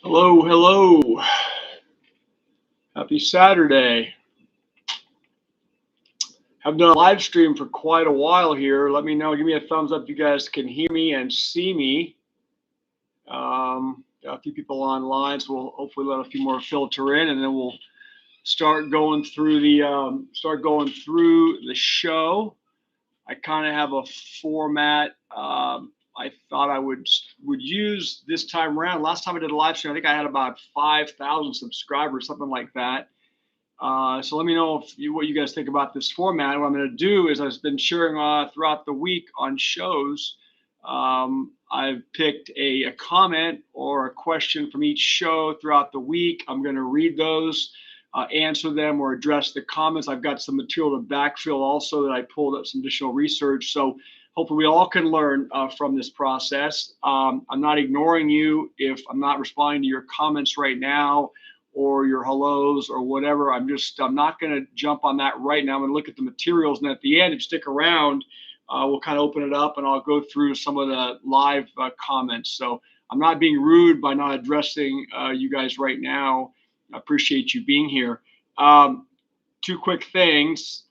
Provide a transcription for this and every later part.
Hello, hello. Happy Saturday. I've done a live stream for quite a while here. Let me know. Give me a thumbs up if you guys can hear me and see me. Got a few people online, so we'll hopefully let a few more filter in, and then we'll start going through the show. I kind of have a format I thought I would use this time around. Last time I did a live stream, I think I had about 5,000 subscribers, something like that. So let me know what you guys think about this format. What I'm going to do is I've been sharing throughout the week on shows. I've picked a comment or a question from each show throughout the week. I'm going to read those, answer them, or address the comments. I've got some material to backfill also that I pulled up some additional research. So hopefully we all can learn from this process. I'm not ignoring you if I'm not responding to your comments right now, or your hellos or whatever. I'm not going to jump on that right now. I'm going to look at the materials, and at the end, if you stick around, we'll kind of open it up and I'll go through some of the live comments. So I'm not being rude by not addressing you guys right now. I appreciate you being here. Two quick things.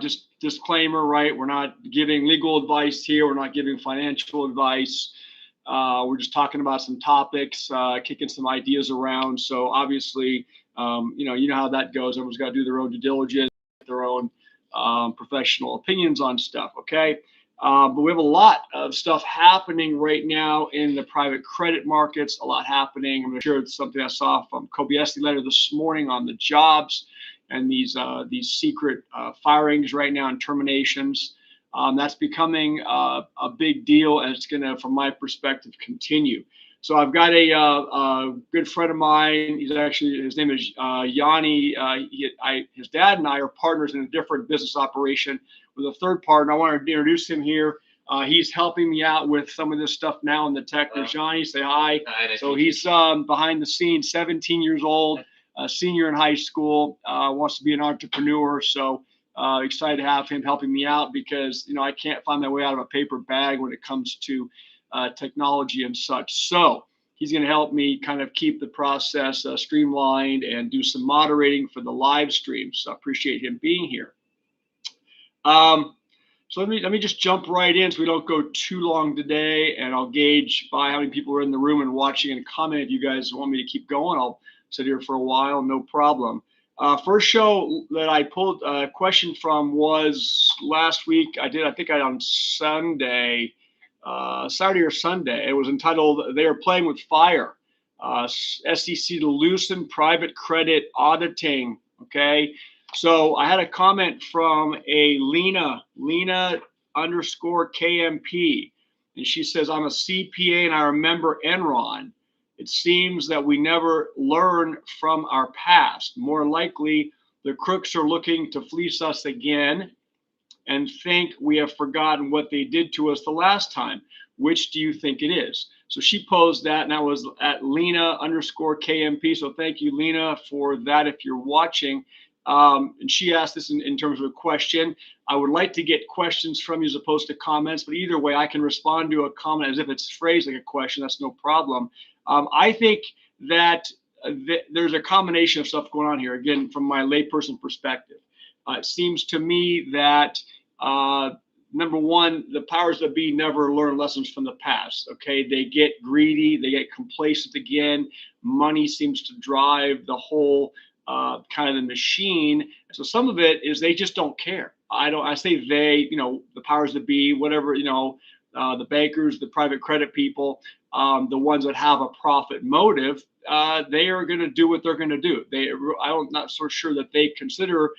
Just disclaimer, right? We're not giving legal advice here. We're not giving financial advice. We're just talking about some topics, kicking some ideas around. So obviously, you know how that goes. Everyone's got to do their own due diligence, their own professional opinions on stuff. Okay. But we have a lot of stuff happening right now in the private credit markets. A lot happening. I'm going to share something I saw from Kobayashi letter this morning on the jobs and these secret firings right now and terminations. That's becoming a big deal, and it's going to, from my perspective, continue. So I've got a good friend of mine. His name is Yanni. His dad and I are partners in a different business operation with a third partner. I want to introduce him here. He's helping me out with some of this stuff now in the tech. There's Yanni. Say hi. So he's behind the scenes, 17 years old, senior in high school, wants to be an entrepreneur. So excited to have him helping me out because, I can't find my way out of a paper bag when it comes to technology and such. So he's going to help me kind of keep the process streamlined and do some moderating for the live stream. So I appreciate him being here. So let me just jump right in so we don't go too long today, and I'll gauge by how many people are in the room and watching and comment. If you guys want me to keep going, I'll sit here for a while, no problem. First show that I pulled a question from was last week. I think on Sunday, Saturday or Sunday. It was entitled "They Are Playing with Fire." SEC to loosen private credit auditing. Okay, so I had a comment from a Lena _ KMP, and she says, "I'm a CPA and I remember Enron. It seems that we never learn from our past. More likely, the crooks are looking to fleece us again and think we have forgotten what they did to us the last time. Which do you think it is?" So she posed that, and that was at Lena _ KMP. So thank you, Lena, for that if you're watching. And she asked this in terms of a question. I would like to get questions from you as opposed to comments, but either way, I can respond to a comment as if it's phrased like a question. That's no problem. I think that there's a combination of stuff going on here, again, from my layperson perspective. It seems to me that, number one, the powers that be never learn lessons from the past. Okay, they get greedy, they get complacent again. Money seems to drive the whole kind of the machine. So some of it is they just don't care. I say they, the powers that be, whatever, the bankers, the private credit people, the ones that have a profit motive, they are going to do what they're going to do. I'm not so sure that they consider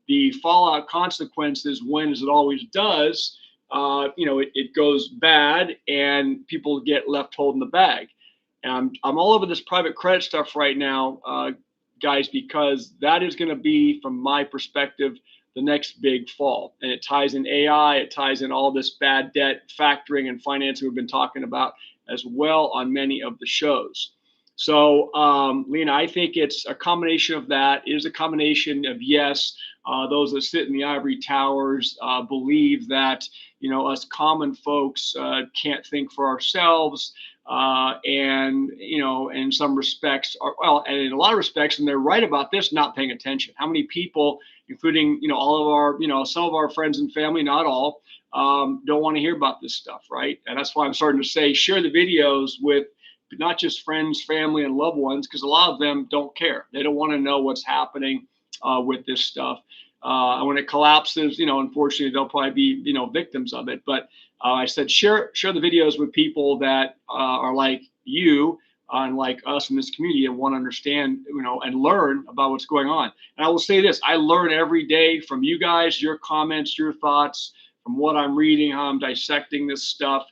the fallout consequences when, as it always does, it goes bad and people get left holding the bag. And I'm all over this private credit stuff right now, guys, because that is going to be, from my perspective, the next big fall. And it ties in AI, it ties in all this bad debt factoring and financing we've been talking about as well on many of the shows. So, Lena, I think it's a combination of that. It is a combination of, yes, those that sit in the ivory towers believe that, us common folks can't think for ourselves. and in some respects and in a lot of respects, and they're right about this, not paying attention. How many people, including all of our some of our friends and family, not all, don't want to hear about this stuff, right? And that's why I'm starting to say share the videos with not just friends, family, and loved ones, because a lot of them don't care. They don't want to know what's happening with this stuff. And when it collapses, unfortunately, they'll probably be, victims of it. But I said, share the videos with people that are like you and like us in this community and want to understand, and learn about what's going on. And I will say this, I learn every day from you guys, your comments, your thoughts, from what I'm reading, how I'm dissecting this stuff.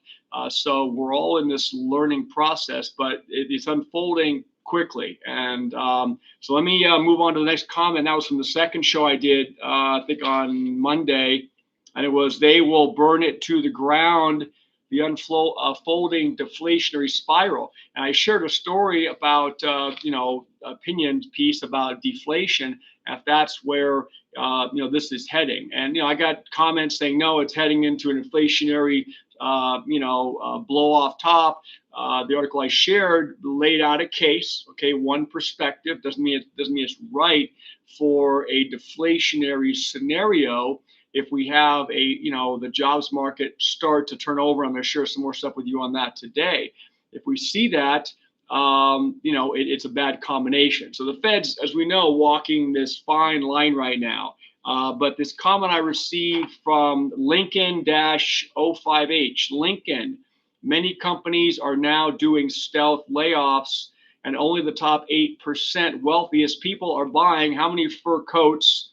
So we're all in this learning process, but it's unfolding quickly. And so let me move on to the next comment. That was from the second show I did, I think on Monday. And it was, they will burn it to the ground, the unfolding deflationary spiral. And I shared a story about, opinion piece about deflation, if that's where, this is heading. And, I got comments saying, no, it's heading into an inflationary, blow off top. The article I shared laid out a case, okay, one perspective, doesn't mean it's right for a deflationary scenario. If we have the jobs market start to turn over, I'm going to share some more stuff with you on that today. If we see that, it's a bad combination. So the Fed's, as we know, walking this fine line right now. But this comment I received from Lincoln-05H, Lincoln, many companies are now doing stealth layoffs, and only the top 8% wealthiest people are buying. How many fur coats,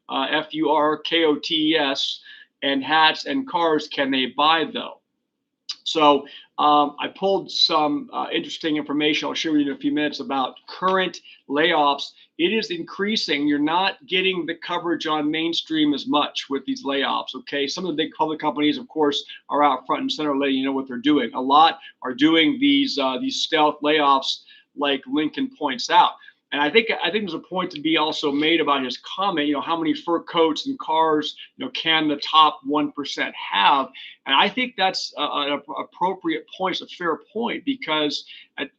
FURKOTES, and hats and cars can they buy though? So I pulled some interesting information I'll share with you in a few minutes about current layoffs. It is increasing. You're not getting the coverage on mainstream as much with these layoffs, okay? Some of the big public companies, of course, are out front and center letting you know what they're doing. A lot are doing these stealth layoffs like Lincoln points out. And I think there's a point to be also made about his comment, how many fur coats and cars, can the top 1% have? And I think that's an appropriate point. It's a fair point, because,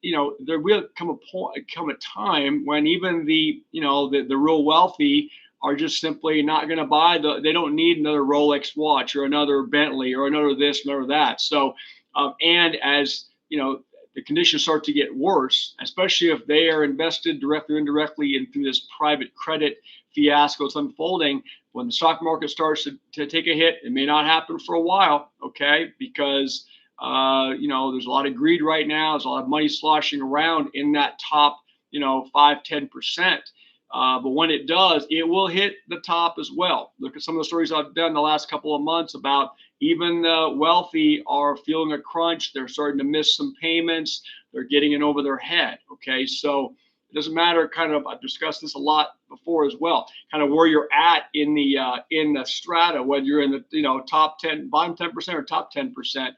there will come a time when even the real wealthy are just simply not going to buy they don't need another Rolex watch or another Bentley or another this, another that. So, and as, the conditions start to get worse, especially if they are invested directly or indirectly into this private credit fiasco that's unfolding. When the stock market starts to take a hit, it may not happen for a while, okay? Because, there's a lot of greed right now. There's a lot of money sloshing around in that top, 5-10%. But when it does, it will hit the top as well. Look at some of the stories I've done the last couple of months about even the wealthy are feeling a crunch. They're starting to miss some payments. They're getting in over their head. Okay, so it doesn't matter. I've discussed this a lot before as well. Kind of where you're at in the strata, whether you're in the top 10, bottom 10% or top 10%.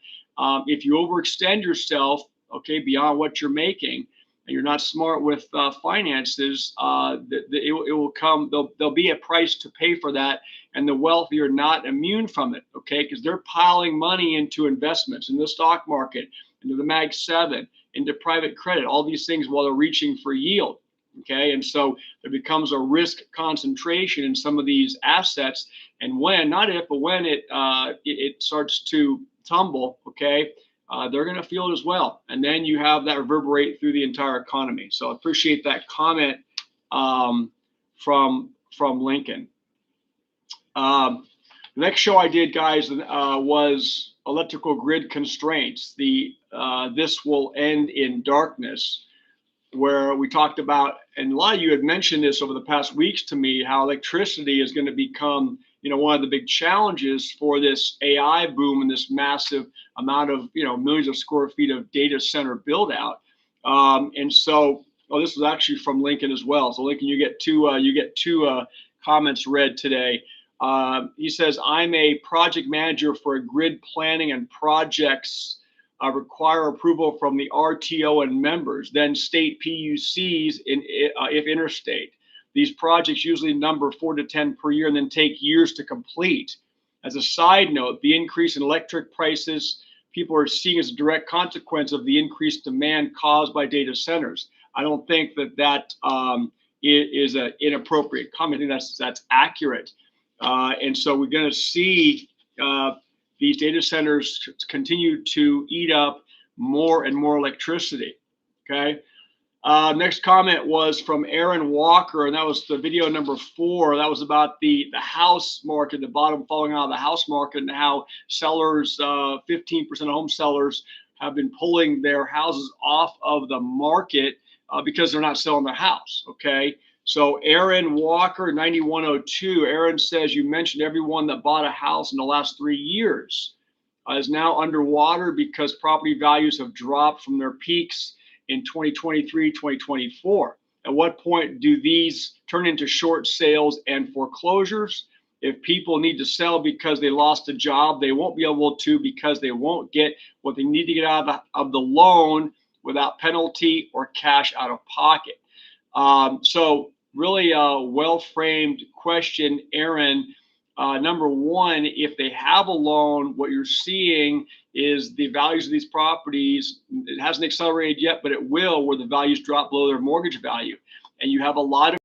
If you overextend yourself, okay, beyond what you're making, and you're not smart with finances, it will come. There'll be a price to pay for that, and the wealthy are not immune from it, okay? Because they're piling money into investments, in the stock market, into the Mag 7, into private credit, all these things while they're reaching for yield, okay? And so there becomes a risk concentration in some of these assets, and when, not if, but when it starts to tumble, okay, they're going to feel it as well. And then you have that reverberate through the entire economy. So I appreciate that comment from Lincoln. The next show I did, guys, was electrical grid constraints. This will end in darkness, where we talked about, and a lot of you had mentioned this over the past weeks to me, how electricity is going to become one of the big challenges for this AI boom and this massive amount of, millions of square feet of data center build out. And so, this was actually from Lincoln as well. So Lincoln, you get two comments read today. He says, I'm a project manager for a grid planning and projects require approval from the RTO and members, then state PUCs if interstate. These projects usually number 4 to 10 per year and then take years to complete. As a side note, the increase in electric prices, people are seeing as a direct consequence of the increased demand caused by data centers. I don't think that is an inappropriate comment. I think that's accurate. And so we're going to see these data centers continue to eat up more and more electricity. Okay. Next comment was from Aaron Walker, and that was the video number 4. That was about the house market, the bottom falling out of the house market, and how sellers, 15% of home sellers, have been pulling their houses off of the market because they're not selling their house. Okay. So Aaron Walker, 9102, Aaron says, you mentioned everyone that bought a house in the last 3 years is now underwater because property values have dropped from their peaks in 2023, 2024. At what point do these turn into short sales and foreclosures? If people need to sell because they lost a job, they won't be able to because they won't get what they need to get out of the loan without penalty or cash out of pocket. So really a well-framed question, Aaron. Number one, if they have a loan, what you're seeing is the values of these properties, it hasn't accelerated yet, but it will, where the values drop below their mortgage value. And you have a lot of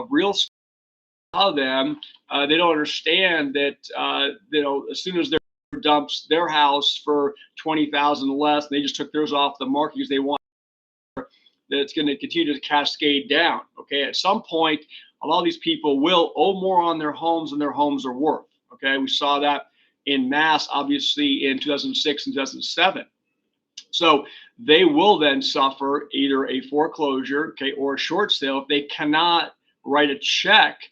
real estate of them. They don't understand that as soon as their dumps their house for $20,000 less, they just took theirs off the market because they want that it's going to continue to cascade down. Okay, at some point, a lot of these people will owe more on their homes than their homes are worth. Okay, we saw that in mass, obviously, in 2006 and 2007. So they will then suffer either a foreclosure, okay, or a short sale if they cannot write a check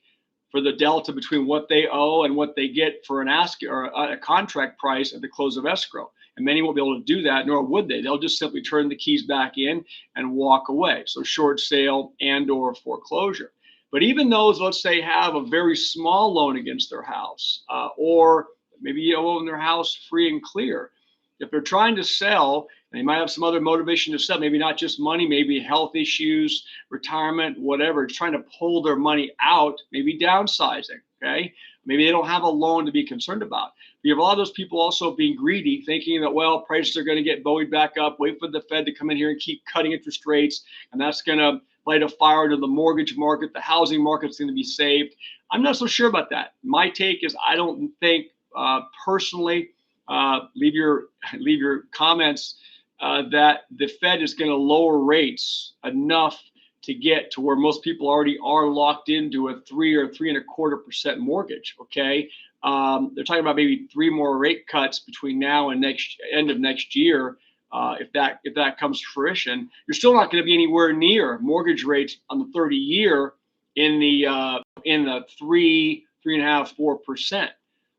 for the delta between what they owe and what they get for an ask or a contract price at the close of escrow. And many won't be able to do that, nor would they. They'll just simply turn the keys back in and walk away. So short sale and or foreclosure. But even those, let's say, have a very small loan against their house, or maybe you own their house free and clear. If they're trying to sell, they might have some other motivation to sell, maybe not just money, maybe health issues, retirement, whatever. It's trying to pull their money out, maybe downsizing, okay? Maybe they don't have a loan to be concerned about. You have a lot of those people also being greedy, thinking that, well, prices are going to get buoyed back up, wait for the Fed to come in here and keep cutting interest rates, and that's going to light a fire to the mortgage market, the housing market's going to be saved. I'm not so sure about that. My take is I don't think personally, leave your comments, that the Fed is going to lower rates enough to get to where most people already are locked into a 3 or 3.25% mortgage. Okay, they're talking about maybe 3 more rate cuts between now and end of next year. If that comes to fruition, you're still not going to be anywhere near mortgage rates on the 30-year in the 3.5, 4%.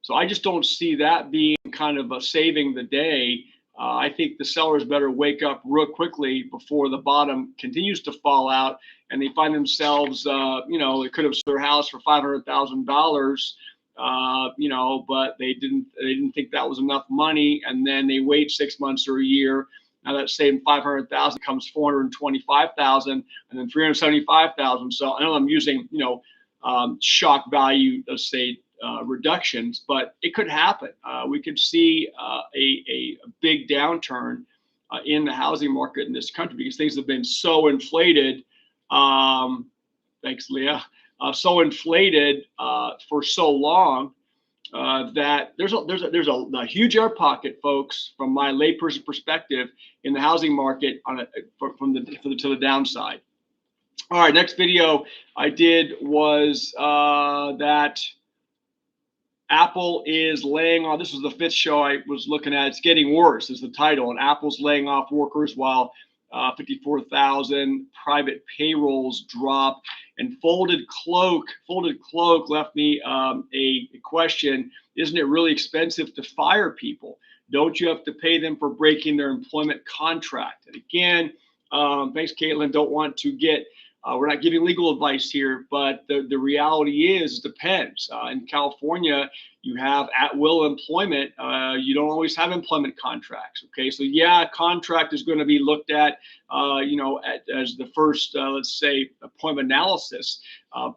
So I just don't see that being kind of a saving the day. I think the sellers better wake up real quickly before the bottom continues to fall out and they find themselves, they could have sold their house for $500,000, but they didn't think that was enough money, and then they wait 6 months or a year. Now that same $500,000 becomes $425,000, and then $375,000. So I know I'm using shock value, let's say, reductions, but it could happen. We could see a big downturn in the housing market in this country because things have been so inflated. Thanks, Leah. So inflated for so long that there's a huge air pocket, folks, from my layperson perspective in the housing market to the downside. All right, next video I did was that Apple is laying off. This was the 5th show I was looking at. It's getting worse is the title. And Apple's laying off workers while 54,000 private payrolls drop. And Folded Cloak left me a question. Isn't it really expensive to fire people? Don't you have to pay them for breaking their employment contract? And again, thanks, Caitlin. Don't want to get we're not giving legal advice here, but the reality is, it depends. In California, you have at-will employment. You don't always have employment contracts. Okay, so yeah, a contract is going to be looked at, as the first, let's say, point of analysis.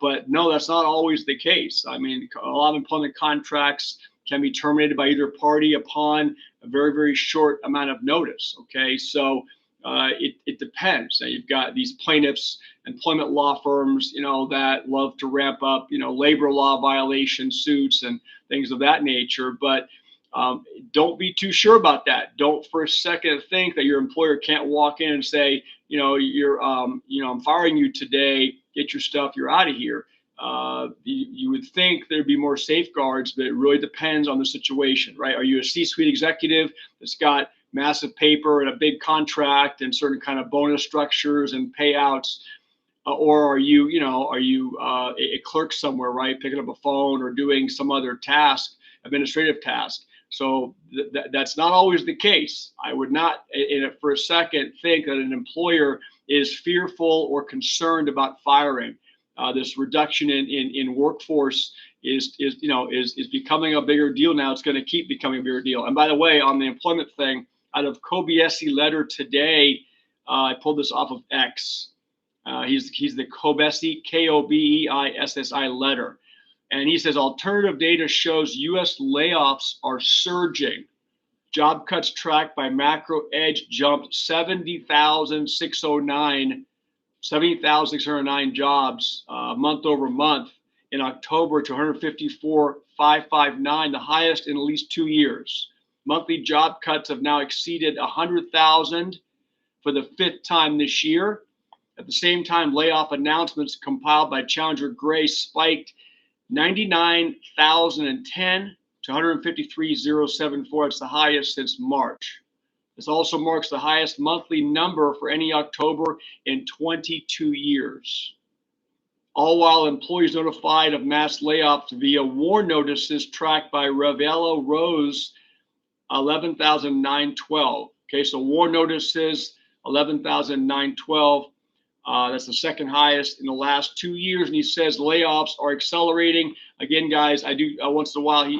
But no, that's not always the case. I mean, a lot of employment contracts can be terminated by either party upon a very, very short amount of notice. Okay, so it depends. Now you've got these plaintiffs, employment law firms, that love to ramp up, labor law violation suits and things of that nature. But don't be too sure about that. Don't for a second think that your employer can't walk in and say, I'm firing you today. Get your stuff. You're out of here. You would think there'd be more safeguards, but it really depends on the situation, right? Are you a C-suite executive that's got massive paper and a big contract and certain kind of bonus structures and payouts? Or are you a clerk somewhere, right? Picking up a phone or doing some other task, administrative task. So that's not always the case. I would not, for a second, think that an employer is fearful or concerned about firing. This reduction in workforce is becoming a bigger deal now. It's going to keep becoming a bigger deal. And by the way, on the employment thing, out of Kobeissi letter today, I pulled this off of X. He's the Kobeissi, K-O-B-E-I-S-S-I letter. And he says alternative data shows U.S. layoffs are surging. Job cuts tracked by Macro Edge jumped 70,609 jobs month over month in October to 154,559, the highest in at least 2 years. Monthly job cuts have now exceeded 100,000 for the 5th time this year. At the same time, layoff announcements compiled by Challenger Gray spiked 99,010 to 153,074. It's the highest since March. This also marks the highest monthly number for any October in 22 years. All while employees notified of mass layoffs via warn notices tracked by Ravello rose 11,912. Okay, so warn notices 11,912. That's the second highest in the last 2 years. And he says layoffs are accelerating. Again, guys, I do once in a while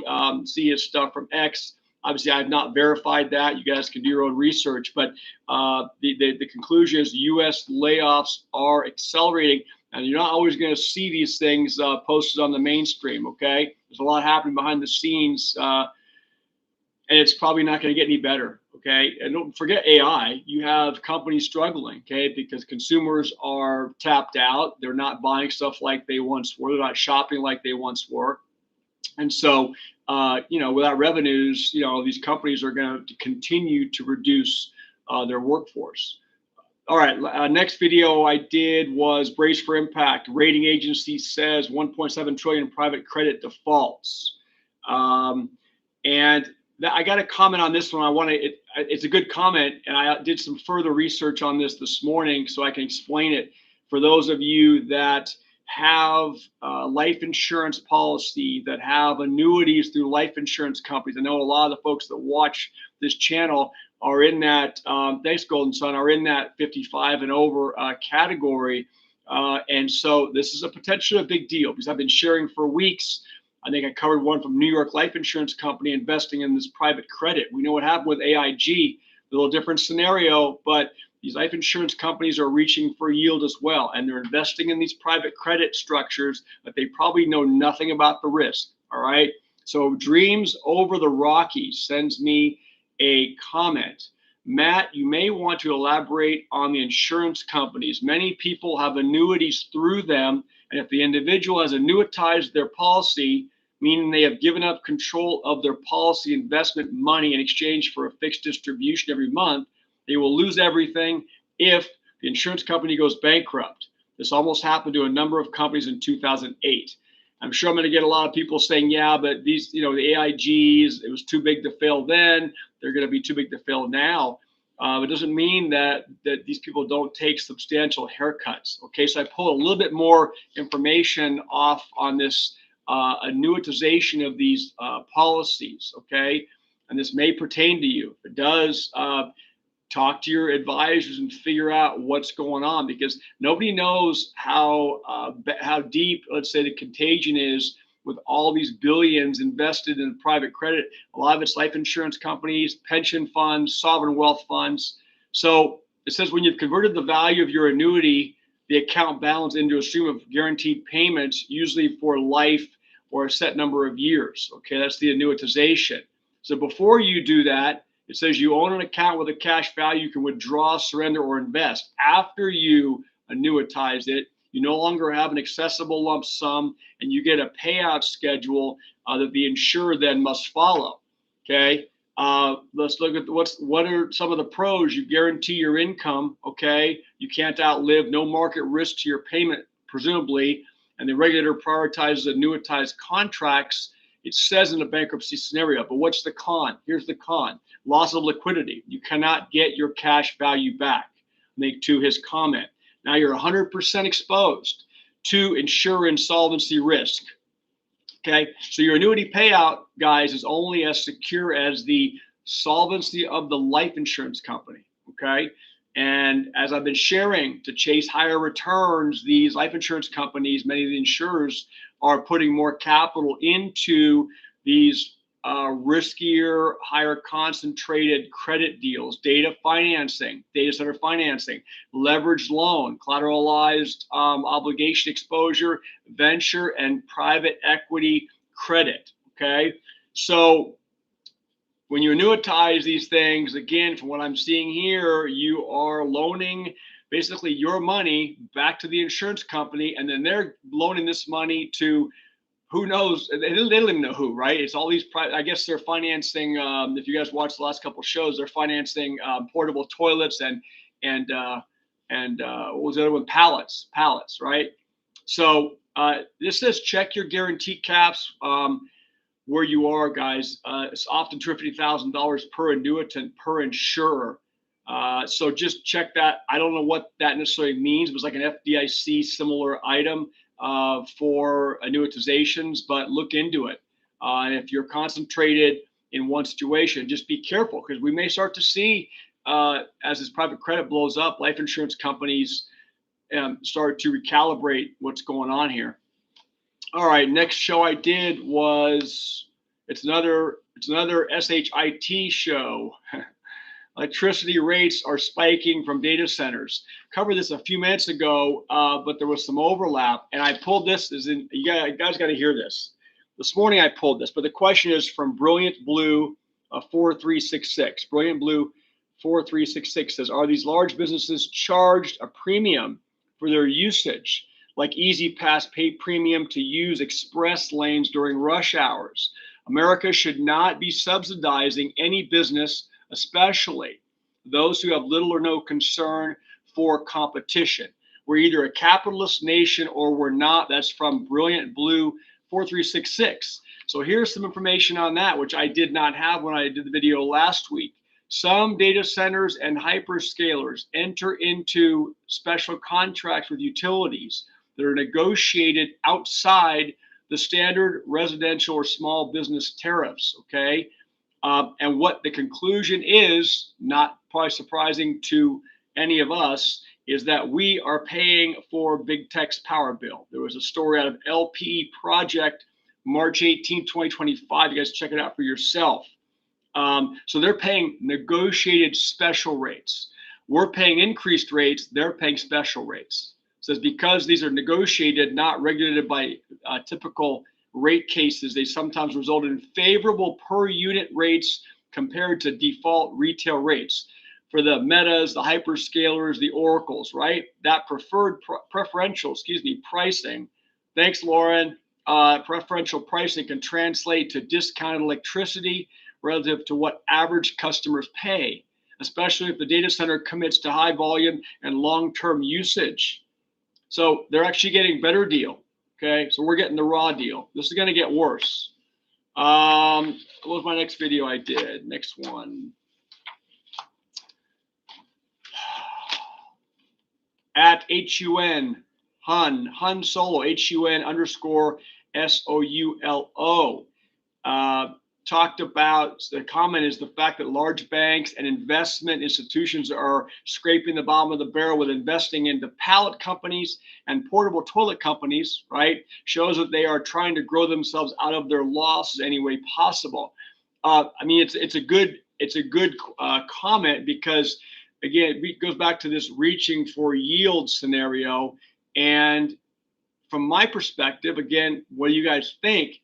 see his stuff from X. Obviously, I have not verified that. You guys can do your own research. But the conclusion is U.S. layoffs are accelerating. And you're not always going to see these things posted on the mainstream, okay? There's a lot happening behind the scenes. And it's probably not going to get any better, okay? And don't forget AI. You have companies struggling, okay, because consumers are tapped out. They're not buying stuff like they once were. They're not shopping like they once were. And so, without revenues, these companies are going to continue to reduce their workforce. All right, next video I did was Brace for Impact. Rating agency says 1.7 trillion private credit defaults. And I got a comment on this one. It's a good comment, and I did some further research on this morning so I can explain it for those of you that have life insurance policy, that have annuities through life insurance companies. I know a lot of the folks that watch this channel are in that, thanks Golden Sun, are in that 55 and over category. And so this is a potentially a big deal because I've been sharing for weeks. I think I covered one from New York Life Insurance Company investing in this private credit. We know what happened with AIG, a little different scenario, but these life insurance companies are reaching for yield as well. And they're investing in these private credit structures, but they probably know nothing about the risk. All right. So Dreams Over the Rockies sends me a comment. Matt, you may want to elaborate on the insurance companies. Many people have annuities through them. And if the individual has annuitized their policy, meaning they have given up control of their policy investment money in exchange for a fixed distribution every month, they will lose everything if the insurance company goes bankrupt. This almost happened to a number of companies in 2008. I'm sure I'm going to get a lot of people saying, yeah, but these, the AIGs, it was too big to fail then. They're going to be too big to fail now. It doesn't mean that these people don't take substantial haircuts. Okay, so I pulled a little bit more information off on this annuitization of these policies. Okay, and this may pertain to you. If it does, talk to your advisors and figure out what's going on, because nobody knows how deep, let's say, the contagion is with all these billions invested in private credit. A lot of it's life insurance companies, pension funds, sovereign wealth funds. So it says when you've converted the value of your annuity, the account balance into a stream of guaranteed payments, usually for life or a set number of years. Okay, that's the annuitization. So before you do that, it says you own an account with a cash value you can withdraw, surrender, or invest. After you annuitize it, you no longer have an accessible lump sum, and you get a payout schedule that the insurer then must follow. Okay, let's look at what are some of the pros. You guarantee your income. Okay, you can't outlive, no market risk to your payment, presumably, and the regulator prioritizes annuitized contracts. It says in a bankruptcy scenario, but what's the con? Here's the con: loss of liquidity. You cannot get your cash value back. Make to his comment. Now you're 100% exposed to insurer insolvency risk. Okay, so your annuity payout, guys, is only as secure as the solvency of the life insurance company. Okay, and as I've been sharing, to chase higher returns, these life insurance companies, many of the insurers, are putting more capital into these riskier, higher concentrated credit deals, data center financing, leveraged loan, collateralized obligation exposure, venture, and private equity credit. Okay, so when you annuitize these things, again, from what I'm seeing here, you are loaning basically your money back to the insurance company, and then they're loaning this money to who knows. They don't even know who, right? It's all these I guess they're financing, if you guys watched the last couple of shows, they're financing portable toilets and what was the other one? Pallets, right? So this says check your guarantee caps where you are, guys. It's often $250,000 per annuitant per insurer. So just check that. I don't know what that necessarily means. It was like an FDIC similar item for annuitizations, but look into it. And if you're concentrated in one situation, just be careful, because we may start to see, as this private credit blows up, life insurance companies start to recalibrate what's going on here. All right, next show I did was, it's another SHIT show. Electricity rates are spiking from data centers. Covered this a few minutes ago, but there was some overlap, and I pulled this. You guys got to hear this. This morning I pulled this, but the question is from Brilliant Blue 4366. Brilliant Blue 4366 says, are these large businesses charged a premium for their usage, like Easy Pass pay premium to use express lanes during rush hours? America should not be subsidizing any business, especially those who have little or no concern for competition. We're either a capitalist nation or we're not. That's from Brilliant Blue 4366. So here's some information on that, which I did not have when I did the video last week. Some data centers and hyperscalers enter into special contracts with utilities that are negotiated outside the standard residential or small business tariffs, okay? And what the conclusion is, not probably surprising to any of us, is that we are paying for big tech's power bill. There was a story out of LPE Project, March 18, 2025. You guys check it out for yourself. So they're paying negotiated special rates. We're paying increased rates. They're paying special rates. It says because these are negotiated, not regulated by typical rate cases, they sometimes result in favorable per unit rates compared to default retail rates. For the Metas, the hyperscalers, the Oracles, right? That preferential pricing. Thanks, Lauren. Preferential pricing can translate to discounted electricity relative to what average customers pay, especially if the data center commits to high volume and long-term usage. So they're actually getting better deal. Okay, so we're getting the raw deal. This is going to get worse. What was my next video I did? Next one. At Hun Solo, HUN_SOULO. Talked about, the comment is the fact that large banks and investment institutions are scraping the bottom of the barrel with investing into pallet companies and portable toilet companies, right? Shows that they are trying to grow themselves out of their losses any way possible. I mean, it's a good comment, because again, it goes back to this reaching for yield scenario. And from my perspective, again, what do you guys think?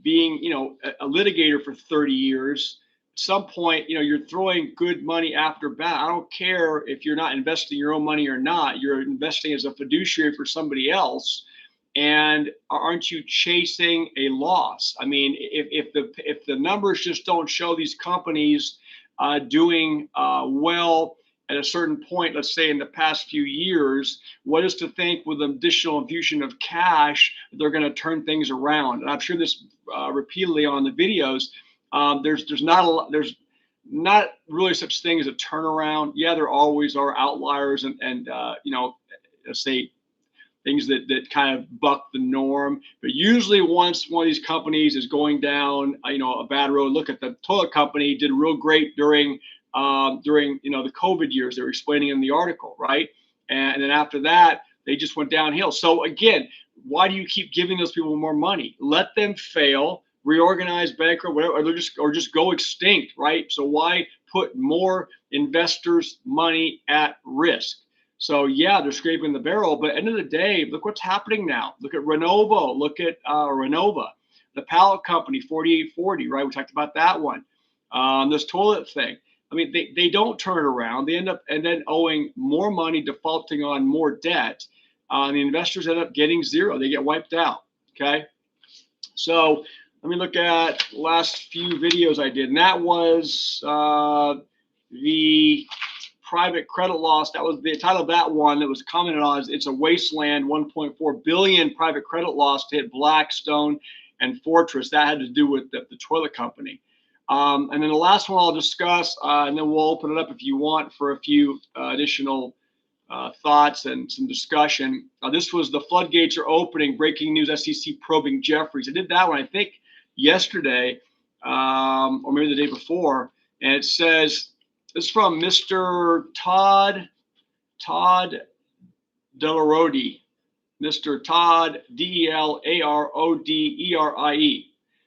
Being, a litigator for 30 years, at some point, you're throwing good money after bad. I don't care if you're not investing your own money or not. You're investing as a fiduciary for somebody else. And aren't you chasing a loss? I mean, if the numbers just don't show these companies doing well at a certain point, let's say in the past few years, what is to think with an additional infusion of cash, they're going to turn things around? And I've shared this repeatedly on the videos. There's not really such thing as a turnaround. Yeah, there always are outliers and let's say things that kind of buck the norm. But usually once one of these companies is going down, a bad road, look at the toilet company, did real great during the COVID years. They were explaining in the article, right? And then after that, they just went downhill. So again, why do you keep giving those people more money? Let them fail, reorganize, bankrupt, whatever, or just go extinct, right? So why put more investors' money at risk? So yeah, they're scraping the barrel, but at the end of the day, look what's happening now. Look at Renovo, look at Renova, the pallet company, 4840, right? We talked about that one. This toilet thing. I mean, they don't turn it around. They end up and then owing more money, defaulting on more debt. The investors end up getting zero. They get wiped out. Okay. So let me look at the last few videos I did. And that was the private credit loss. That was the title of that one that was commented on. It's a wasteland, 1.4 billion private credit loss to hit Blackstone and Fortress. That had to do with the toilet company. And then the last one I'll discuss, and then we'll open it up if you want for a few additional thoughts and some discussion. This was the floodgates are opening, breaking news, SEC probing Jeffries. I did that one, I think, yesterday or maybe the day before. And it says, this is from Mr. Todd Delarodie. Mr. Todd, Delarodie.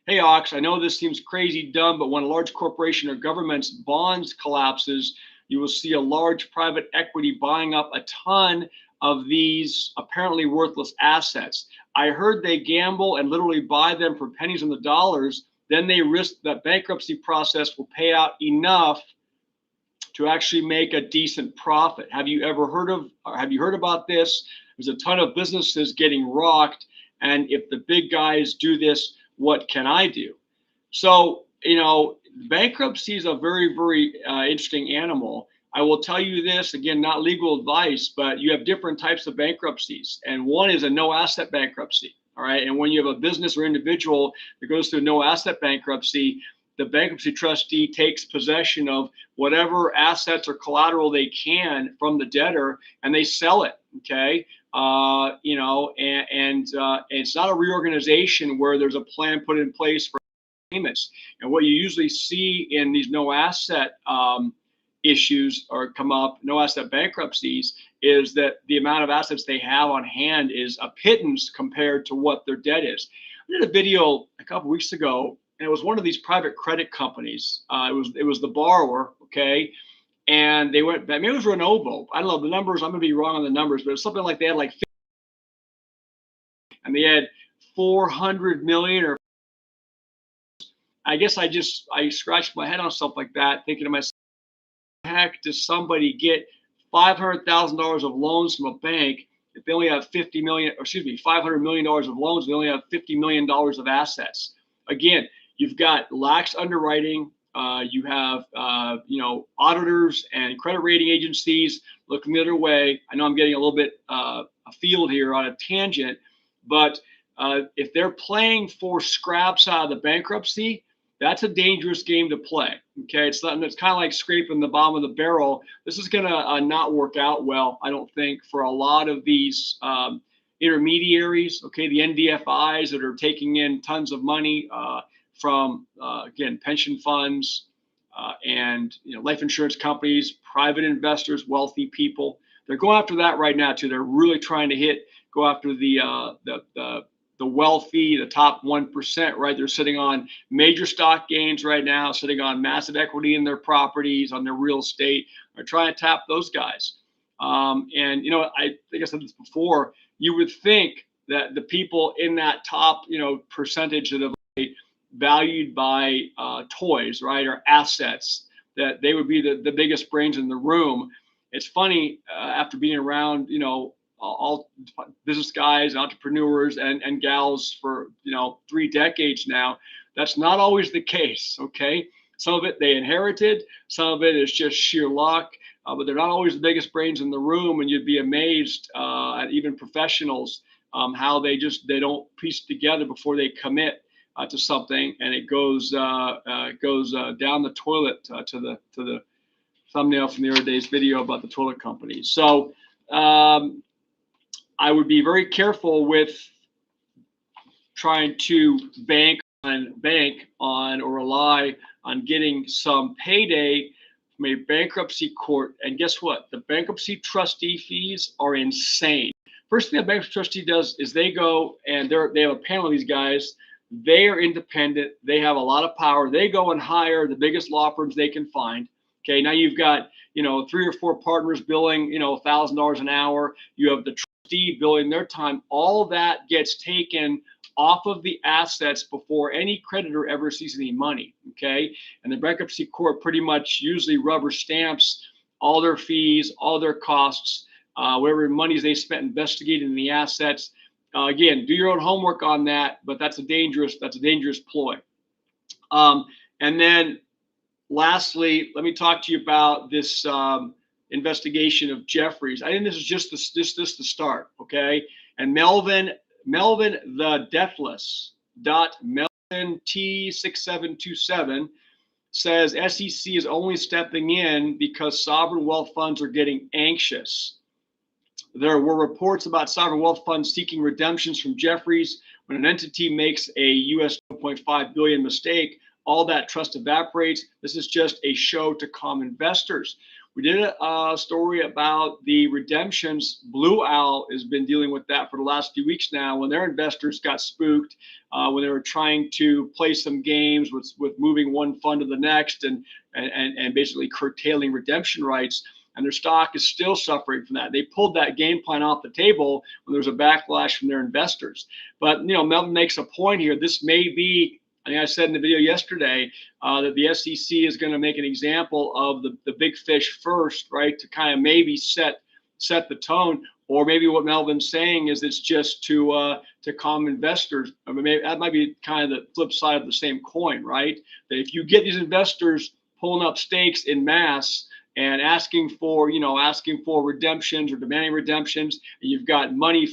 Hey, Ox, I know this seems crazy dumb, but when a large corporation or government's bonds collapses, you will see a large private equity buying up a ton of these apparently worthless assets. I heard they gamble and literally buy them for pennies on the dollars. Then they risk that bankruptcy process will pay out enough to actually make a decent profit. Have you heard about this? There's a ton of businesses getting rocked. And if the big guys do this, what can I do? So, bankruptcy is a very, very interesting animal. I will tell you this, again, not legal advice, but you have different types of bankruptcies. And one is a no asset bankruptcy. All right. And when you have a business or individual that goes through no asset bankruptcy, the bankruptcy trustee takes possession of whatever assets or collateral they can from the debtor and they sell it. Okay. It's not a reorganization where there's a plan put in place for payments. And what you usually see in these no asset issues or come up, no asset bankruptcies, is that the amount of assets they have on hand is a pittance compared to what their debt is. I did a video a couple weeks ago, and it was one of these private credit companies. It was the borrower, okay, and they went. Maybe it was Renovo. I don't know the numbers. I'm gonna be wrong on the numbers, but it's something like they had like, and they had 400 million or. I guess I scratched my head on stuff like that, thinking to myself, heck does somebody get $500,000 of loans from a bank if they only have $500 million of loans, they only have $50 million of assets? Again, you've got lax underwriting. You have auditors and credit rating agencies looking the other way. I know I'm getting a little bit afield here on a tangent, but if they're playing for scraps out of the bankruptcy, that's a dangerous game to play. Okay, it's kind of like scraping the bottom of the barrel. This is going to not work out well, I don't think, for a lot of these intermediaries. Okay, the NDFIs that are taking in tons of money from again pension funds and life insurance companies, private investors, wealthy people. They're going after that right now too. They're really trying to go after the wealthy, the top 1%, right? They're sitting on major stock gains right now, sitting on massive equity in their properties, on their real estate. They're trying to tap those guys. I think I said this before, you would think that the people in that top, percentage that have valued by toys, right, or assets, that they would be the biggest brains in the room. It's funny, after being around, all business guys, entrepreneurs, and gals for 3 decades now, that's not always the case. Okay, some of it they inherited, some of it is just sheer luck, but they're not always the biggest brains in the room. And you'd be amazed at even professionals, how they don't piece together before they commit to something, and it goes down the toilet, to the thumbnail from the other day's video about the toilet company. So I would be very careful with trying to bank on or rely on getting some payday from a bankruptcy court. And guess what? The bankruptcy trustee fees are insane. First thing a bankruptcy trustee does is they go and they have a panel of these guys. They are independent. They have a lot of power. They go and hire the biggest law firms they can find. Okay, now you've got 3 or 4 partners billing $1,000 an hour. You have the trustee billing their time. All that gets taken off of the assets before any creditor ever sees any money. Okay, and the bankruptcy court pretty much usually rubber stamps all their fees, all their costs, whatever monies they spent investigating the assets. Again, do your own homework on that, but that's a dangerous ploy. And then lastly, let me talk to you about this investigation of Jeffries. I think this is just the start, okay? And Melvin the Deathless Melvin T6727 says SEC is only stepping in because sovereign wealth funds are getting anxious. There were reports about sovereign wealth funds seeking redemptions from Jeffries. When an entity makes a US $1.5 billion mistake, all that trust evaporates. This is just a show to calm investors. We did a story about the redemptions. Blue Owl has been dealing with that for the last few weeks now, when their investors got spooked when they were trying to play some games with moving one fund to the next and basically curtailing redemption rights. And their stock is still suffering from that. They pulled that game plan off the table when there was a backlash from their investors. But Melvin makes a point here. This may be, I think I said in the video yesterday, that the SEC is going to make an example of the big fish first, right, to kind of maybe set the tone. Or maybe what Melvin's saying is it's just to calm investors. I mean, maybe that might be kind of the flip side of the same coin, right? That if you get these investors pulling up stakes in mass and asking for redemptions or demanding redemptions, and you've got money,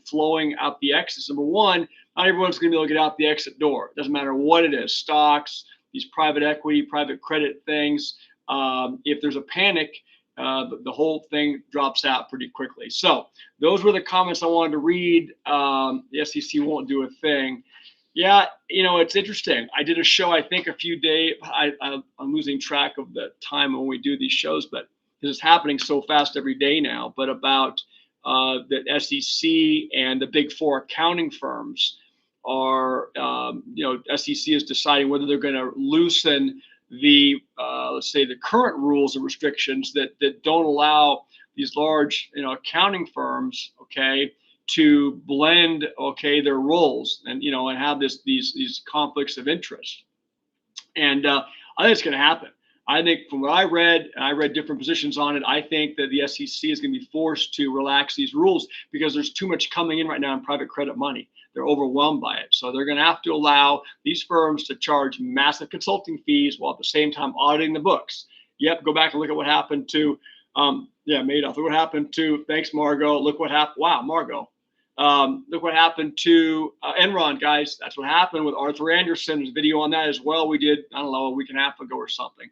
flowing out the exits. Number one, not everyone's going to be able to get out the exit door. It doesn't matter what it is, stocks, these private equity, private credit things. If there's a panic, the whole thing drops out pretty quickly. So those were the comments I wanted to read. The SEC won't do a thing. Yeah, it's interesting. I did a show, I think, a few days. I'm losing track of the time when we do these shows, but this is happening so fast every day now. But about the SEC and the big 4 accounting firms are, SEC is deciding whether they're going to loosen the, let's say, the current rules and restrictions that don't allow these large, accounting firms, okay, to blend, okay, their roles and and have these conflicts of interest. And I think it's going to happen. I think from what I read, and I read different positions on it, I think that the SEC is going to be forced to relax these rules because there's too much coming in right now in private credit money. They're overwhelmed by it. So they're going to have to allow these firms to charge massive consulting fees while at the same time auditing the books. Yep, go back and look at what happened to, Madoff. Look what happened to, thanks, Margot. Look what happened. Wow, Margot. Look what happened to Enron, guys. That's what happened with Arthur Andersen. There's a video on that as well. We did, I don't know, a week and a half ago or something.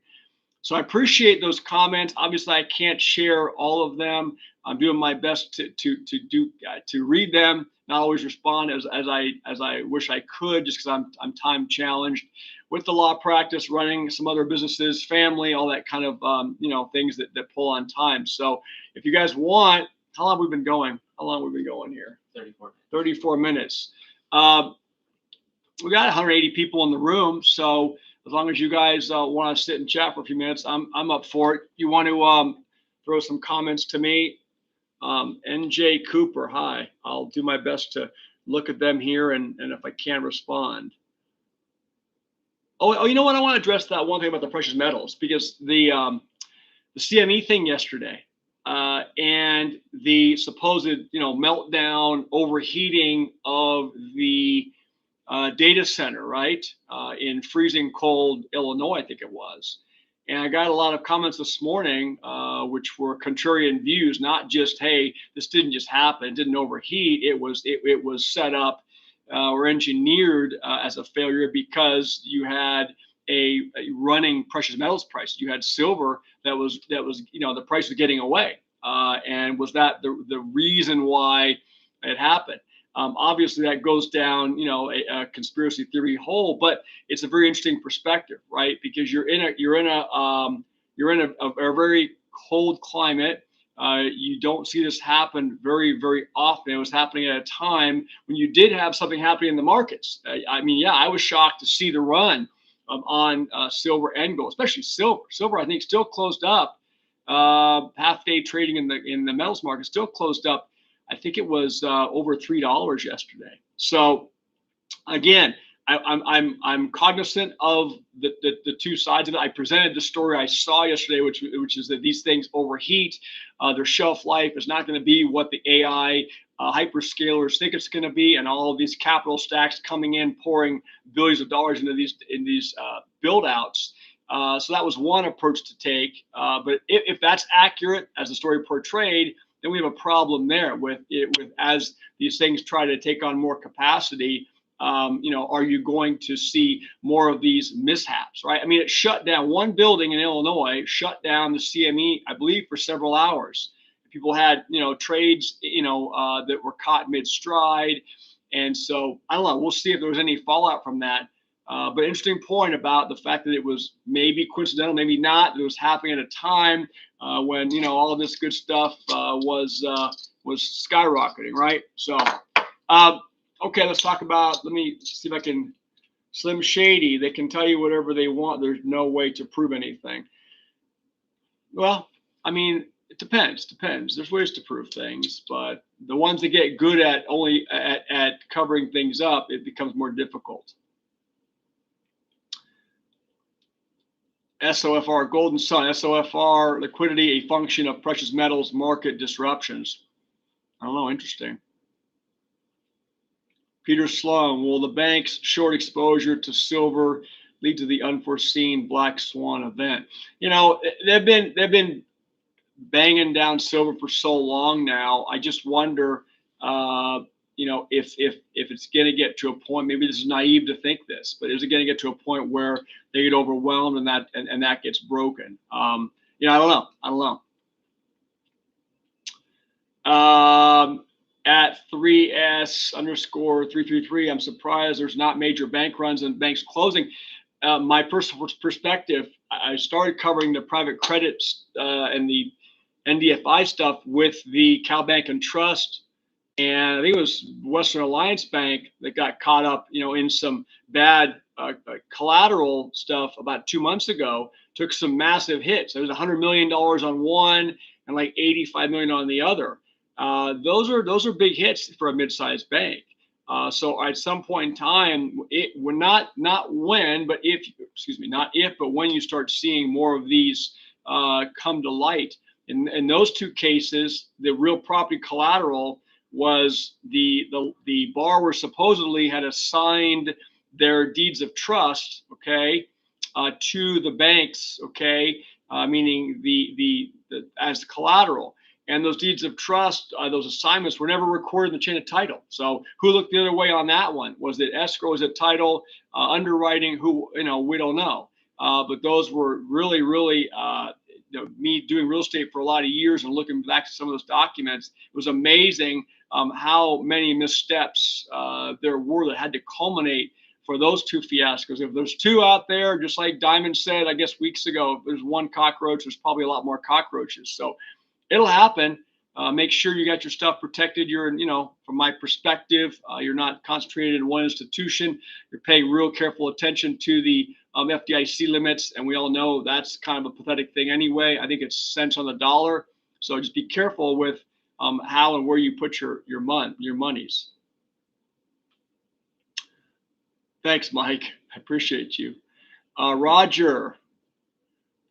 So I appreciate those comments. Obviously, I can't share all of them. I'm doing my best to read them, not always respond as I wish I could, just because I'm time challenged with the law practice, running some other businesses, family, all that kind of things that pull on time. So if you guys want, how long have we been going? How long have we been going here? 34 minutes. We got 180 people in the room, so as long as you guys want to sit and chat for a few minutes, I'm up for it. You want to throw some comments to me? NJ Cooper, hi. I'll do my best to look at them here, and if I can respond. Oh, you know what? I want to address that one thing about the precious metals, because the CME thing yesterday, and the supposed meltdown, overheating of the data center, right, in freezing cold Illinois, I think it was. And I got a lot of comments this morning, which were contrarian views, not just, hey, this didn't just happen, it didn't overheat, it was set up or engineered as a failure, because you had a running precious metals price. You had silver that was the price was getting away, and was that the reason why it happened? Obviously, that goes down, a conspiracy theory hole, but it's a very interesting perspective, right? Because you're in a very cold climate. You don't see this happen very, very often. It was happening at a time when you did have something happening in the markets. I mean, yeah, I was shocked to see the run on silver and gold, especially silver. Silver, I think, still closed up. Half-day trading in the metals market still closed up. I think it was over $3 yesterday. So again, I'm cognizant of the two sides of it. I presented the story I saw yesterday, which is that these things overheat. Their shelf life is not going to be what the AI hyperscalers think it's going to be, and all of these capital stacks coming in, pouring billions of dollars into these build outs. So that was one approach to take. But if that's accurate, as the story portrayed, then we have a problem there with as these things try to take on more capacity. Are you going to see more of these mishaps, right? I mean, it shut down one building in Illinois, shut down the CME, I believe, for several hours. People had, trades, that were caught mid-stride. And so, I don't know, we'll see if there was any fallout from that. But interesting point about the fact that it was maybe coincidental, maybe not. It was happening at a time when, all of this good stuff was skyrocketing, right? So, okay, let's talk about, let me see if I can, Slim Shady, they can tell you whatever they want. There's no way to prove anything. Well, I mean, it depends. There's ways to prove things, but the ones that get good at only at covering things up, it becomes more difficult. SOFR, Golden Sun, SOFR, liquidity, a function of precious metals market disruptions. I don't know, interesting. Peter Sloan, will the bank's short exposure to silver lead to the unforeseen black swan event? They've been banging down silver for so long now. I just wonder, if it's going to get to a point, maybe this is naive to think this, but is it going to get to a point where they get overwhelmed and that gets broken? I don't know. At 3S_333, I'm surprised there's not major bank runs and banks closing. My personal perspective, I started covering the private credit and the NDFI stuff with the Cal Bank and Trust, and I think it was Western Alliance Bank that got caught up, in some bad collateral stuff about 2 months ago. Took some massive hits. There was $100 million on one and like $85 million on the other. Those are big hits for a mid-sized bank. So at some point in time, it would not when, but but when you start seeing more of these come to light. In those two cases, the real property collateral was the borrower supposedly had assigned their deeds of trust, okay, to the banks, okay, meaning the as collateral. And those deeds of trust, those assignments were never recorded in the chain of title. So who looked the other way on that one? Was it escrow? Was it title? Underwriting? Who? We don't know. But those were really, really, me doing real estate for a lot of years and looking back to some of those documents, it was amazing how many missteps there were that had to culminate for those two fiascos. If there's two out there, just like Diamond said, I guess weeks ago, if there's one cockroach, there's probably a lot more cockroaches. So it'll happen. Make sure you got your stuff protected. You're, from my perspective, you're not concentrated in one institution. You're paying real careful attention to the FDIC limits. And we all know that's kind of a pathetic thing anyway. I think it's cents on the dollar. So just be careful with how and where you put your monies. Thanks, Mike. I appreciate you. Roger,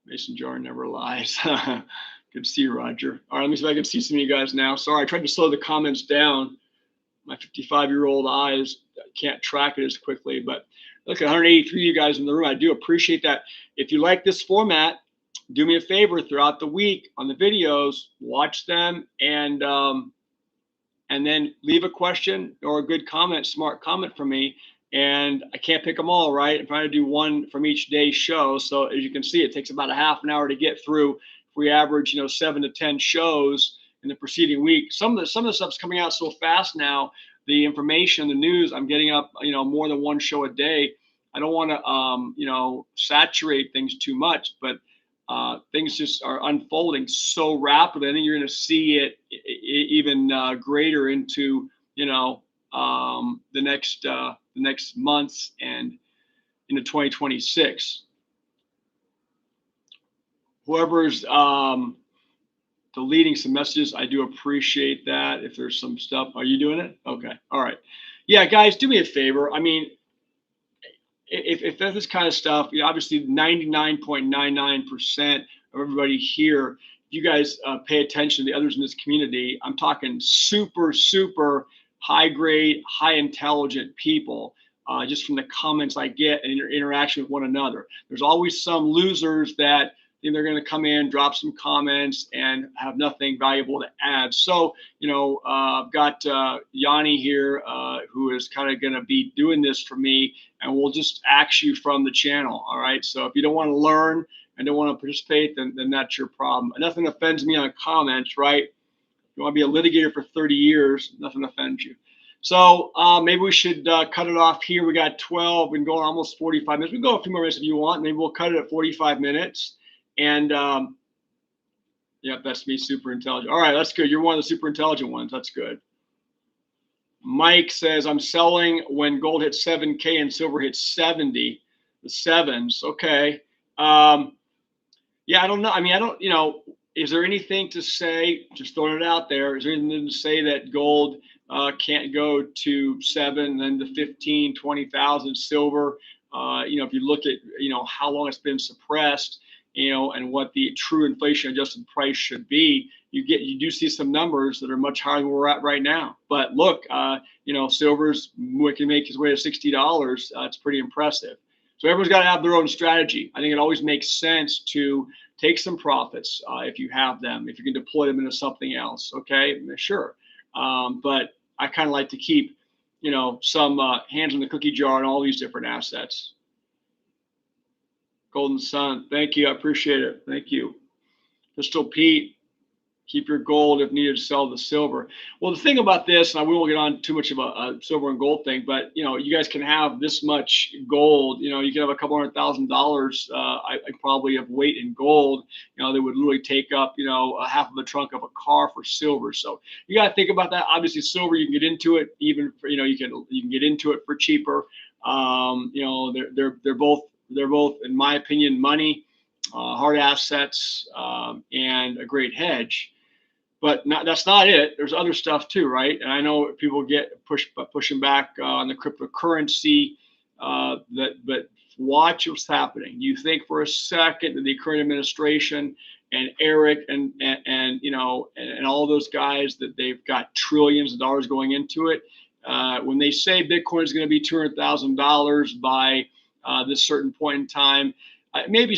Mason jar never lies. Good to see you, Roger. All right, let me see if I can see some of you guys now. Sorry, I tried to slow the comments down. My 55-year-old eyes can't track it as quickly, but look at 183 of you guys in the room. I do appreciate that. If you like this format, do me a favor throughout the week on the videos, watch them, and then leave a question or a good comment, smart comment from me. And I can't pick them all, right? I'm trying to do one from each day's show. So as you can see, it takes about a half an hour to get through. If we average, 7 to 10 shows in the preceding week, some of the stuff's coming out so fast now. The information, the news, I'm getting up, more than one show a day. I don't want to, saturate things too much, but things just are unfolding so rapidly. I think you're going to see it even greater into, the next months and into 2026. Whoever's deleting some messages, I do appreciate that. If there's some stuff, are you doing it? Okay, all right. Yeah, guys, do me a favor. I mean, if this kind of stuff, obviously 99.99% of everybody here, you guys pay attention to the others in this community. I'm talking super, super high grade, high intelligent people, just from the comments I get and your interaction with one another. There's always some losers that they're going to come in, drop some comments, and have nothing valuable to add. So, I've got Yanni here, who is kind of going to be doing this for me, and we'll just ask you from the channel. All right. So if you don't want to learn and don't want to participate, then that's your problem. And nothing offends me on comments, right? You want to be a litigator for 30 years, nothing offends you. So maybe we should cut it off here. We got 12. We've been going almost 45 minutes. We can go a few more minutes if you want. Maybe we'll cut it at 45 minutes. And yeah, that's me, super intelligent. All right, that's good. You're one of the super intelligent ones. That's good. Mike says, I'm selling when gold hits 7K and silver hits 70, the sevens. Okay. Yeah, I don't know. I mean, I don't, is there anything to say, just throwing it out there, is there anything to say that gold can't go to 7, then to 15, 20,000, silver? If you look at, how long it's been suppressed, and what the true inflation adjusted price should be, you do see some numbers that are much higher than we're at right now. But look, silver's can make his way to $60. It's pretty impressive. So everyone's got to have their own strategy. I think it always makes sense to take some profits if you have them, if you can deploy them into something else. Okay, sure. But I kind of like to keep, some hands in the cookie jar on all these different assets. Golden Sun, thank you. I appreciate it. Thank you. Pistol Pete, keep your gold if needed to sell the silver. Well, the thing about this, and we won't get on too much of a silver and gold thing, but you guys can have this much gold. You can have a couple $100,000. I probably have weight in gold. They would literally take up a half of the trunk of a car for silver. So you got to think about that. Obviously, silver you can get into it even for you can get into it for cheaper. They're both, in my opinion, money, hard assets, and a great hedge. But that's not it. There's other stuff too, right? And I know people get pushing back on the cryptocurrency. But watch what's happening. You think for a second that the current administration and Eric and all those guys, that they've got trillions of dollars going into it. When they say Bitcoin is going to be $200,000 by this certain point in time, maybe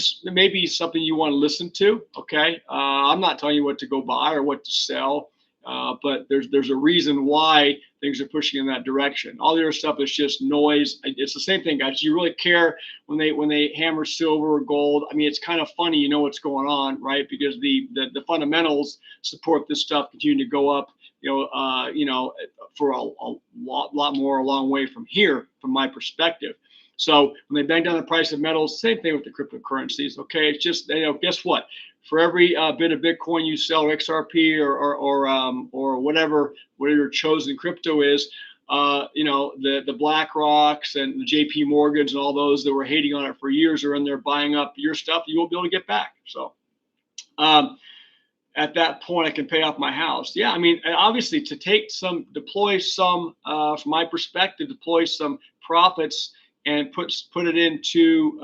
something you want to listen to. Okay, I'm not telling you what to go buy or what to sell, but there's a reason why things are pushing in that direction. All the other stuff is just noise. It's the same thing, guys. Do you really care when they hammer silver or gold? I mean, it's kind of funny, what's going on, right? Because the fundamentals support this stuff continuing to go up, for a long way from here, from my perspective. So when they bang down the price of metals, same thing with the cryptocurrencies. Okay, it's just guess what? For every bit of Bitcoin you sell, or XRP, or whatever your chosen crypto is, the BlackRocks and the JP Morgans and all those that were hating on it for years are in there buying up your stuff. You won't be able to get back. So, at that point I can pay off my house. Yeah, I mean, obviously to deploy some, from my perspective, deploy some profits and put it into,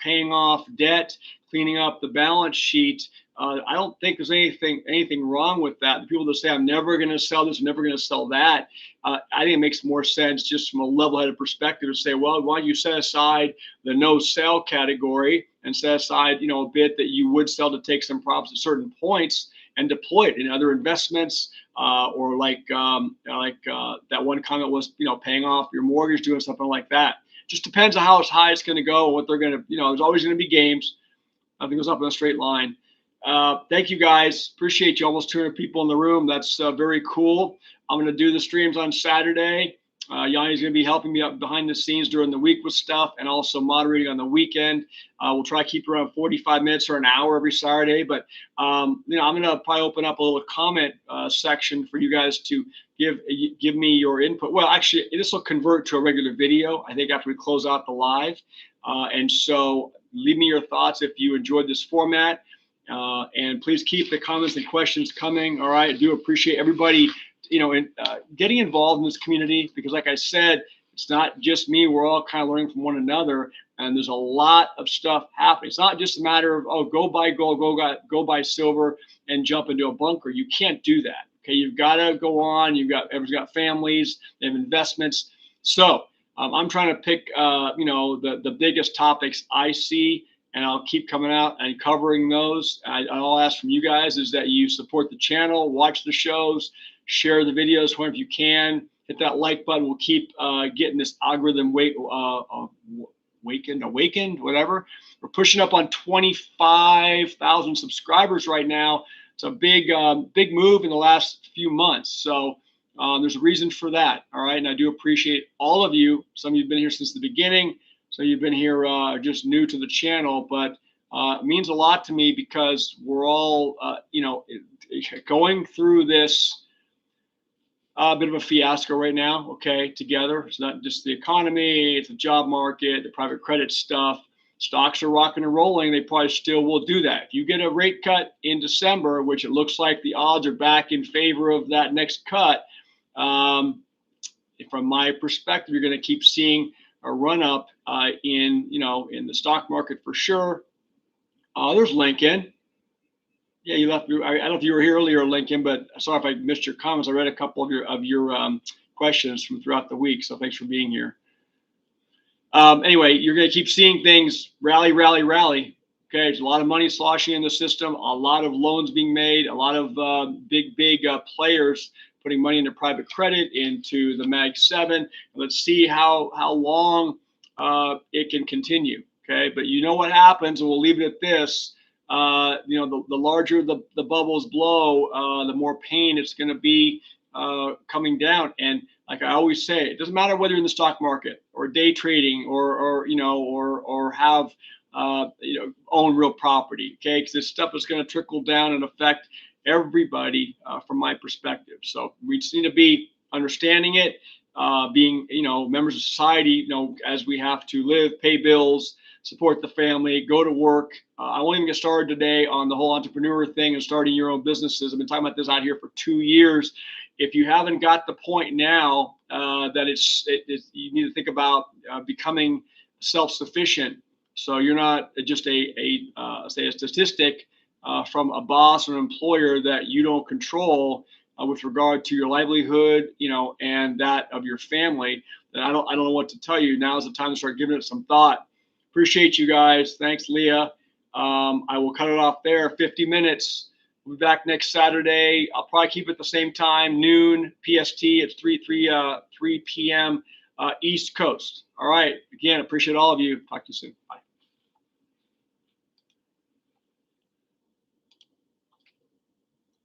paying off debt, cleaning up the balance sheet. I don't think there's anything wrong with that. The people that say I'm never going to sell this, I'm never going to sell that, I think it makes more sense just from a level-headed perspective to say, well, why don't you set aside the no sell category and set aside, a bit that you would sell to take some profits at certain points and deploy it in other investments, or like that one comment was, paying off your mortgage, doing something like that. Just depends on how high it's going to go and what they're going to, there's always going to be games. Nothing goes up in a straight line. Thank you guys. Appreciate you. Almost 200 people in the room. That's very cool. I'm going to do the streams on Saturday. Yanni's going to be helping me up behind the scenes during the week with stuff and also moderating on the weekend. We'll try to keep around 45 minutes or an hour every Saturday. But, I'm going to probably open up a little comment section for you guys to give me your input. Well, actually, this will convert to a regular video, I think, after we close out the live. And so leave me your thoughts if you enjoyed this format. And please keep the comments and questions coming. All right. I do appreciate everybody, getting involved in this community, because like I said, it's not just me. We're all kind of learning from one another, and there's a lot of stuff happening. It's not just a matter of, oh, go buy gold, go buy silver and jump into a bunker. You can't do that. Okay. You've got to go on. Everyone's got families, they have investments. So I'm trying to pick, the biggest topics I see, and I'll keep coming out and covering those. I'll ask from you guys is that you support the channel, watch the shows, share the videos whenever you can, hit that like button. We'll keep getting this algorithm awakened, whatever. We're pushing up on 25,000 subscribers right now. It's a big move in the last few months. So there's a reason for that. All right. And I do appreciate all of you. Some of you have been here since the beginning. So you've been here just new to the channel, but it means a lot to me because we're all, going through this bit of a fiasco right now, okay, together. It's not just the economy, it's the job market, the private credit stuff. Stocks are rocking and rolling. They probably still will do that. If you get a rate cut in December, which it looks like the odds are back in favor of that next cut, from my perspective, you're going to keep seeing a run up in the stock market for sure. There's Lincoln. Yeah, you left. I don't know if you were here earlier, Lincoln, but sorry if I missed your comments. I read a couple of your questions from throughout the week, so thanks for being here. Anyway, you're going to keep seeing things rally. Okay, there's a lot of money sloshing in the system, a lot of loans being made, a lot of big players putting money into private credit, into the Mag 7. Let's see how long it can continue. Okay, but you know what happens, and we'll leave it at this. The larger the bubbles blow, the more pain it's going to be coming down. And like I always say, it doesn't matter whether you're in the stock market or day trading or have own real property. Okay, because this stuff is going to trickle down and affect everybody from my perspective. So we just need to be understanding it, being members of society. As we have to live, pay bills, support the family, go to work. I won't even get started today on the whole entrepreneur thing and starting your own businesses. I've been talking about this out here for 2 years. If you haven't got the point now that you need to think about becoming self-sufficient, so you're not just say a statistic from a boss or an employer that you don't control with regard to your livelihood, and that of your family. Then I don't know what to tell you. Now is the time to start giving it some thought. Appreciate you guys. Thanks, Leah. I will cut it off there. 50 minutes. We'll be back next Saturday. I'll probably keep it the same time, noon PST. It's 3 p.m. East Coast. All right. Again, appreciate all of you. Talk to you soon. Bye.